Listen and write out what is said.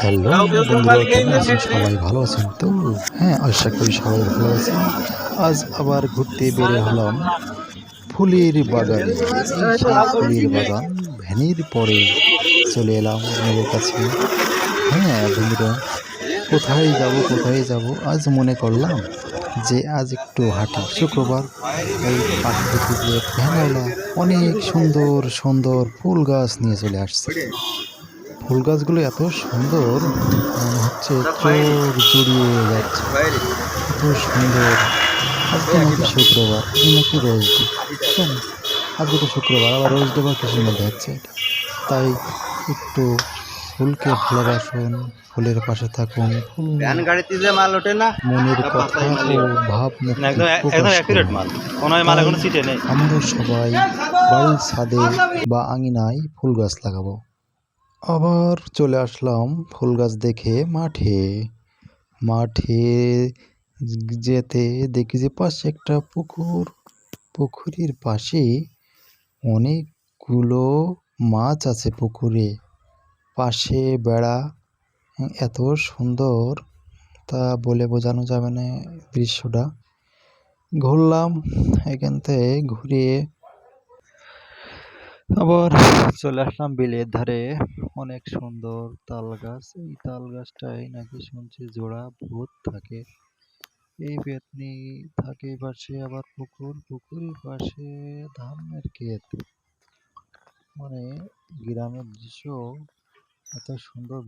Hello বন্ধুরা, কেমন আছেন? সবাই ভালো আছেন তো? হ্যাঁ, আশা করি সবাই ভালো আছেন। আজ আবার ঘুরতে বের হলাম ফুলের বাগানে। এই সেই ফুলের বাগান, ভ্যানির পরে চলে এলাম আপনাদের কাছে। হ্যাঁ বন্ধুরা, কোথায় যাব আজ মনে করলাম যে আজ একটু হাঁটি, শুক্রবার। তাই পাশে দেখি যে এক ভ্যানওয়ালা অনেক সুন্দর সুন্দর ফুল গাছ নিয়ে চলে আসছে। ফুল গাছগুলো এত সুন্দর, মনে হচ্ছে চোখ জুড়িয়ে যাচ্ছে, এত সুন্দর। আজকে নাকি শুক্রবার, আজ নাকি রোজ ডে, বুঝছেন? আজকে তো শুক্রবার, আবার রোজ ডে বা কিসের মধ্যে হচ্ছে এটা? তাই একটু ফুলকে ভালোবাসুন, ফুলের পাশে থাকুন, ফুল ভ্যান গাড়িতে যে মাল ওঠে না, মনের কথা ও ভাব মুক্তি একদম একদম প্রকাশ অ্যাকুরেট করুন। মাল, কোনো মাল তাই এখনো সিটে নেই। আমরা সবাই বাড়ির ছাদে বা আঙিনায় ফুল গাছ লাগাবো। আবার চলে আসলাম ফুল গাছ দেখে মাঠে যেতে দেখি যে পাশে একটা পুকুর। পুকুরের পাশে অনেকগুলো মাছ আছে পুকুরে, পাশে বেড়া। এত সুন্দর, তা বলে বোঝানো যাবে না দৃশ্যটা। ঘুরলাম, এখান থেকে ঘুরে আবার চলে আসলাম বিলের ধারে। অনেক সুন্দর তাল গাছ, এই তাল গাছটাই নাকি শুনছি জোড়া ভূত থাকে। এই পেতনি থাকে পাশে, আবার পুকুরের পাশে ধানের ক্ষেত। মানে গ্রামের দৃশ্য এত সুন্দর।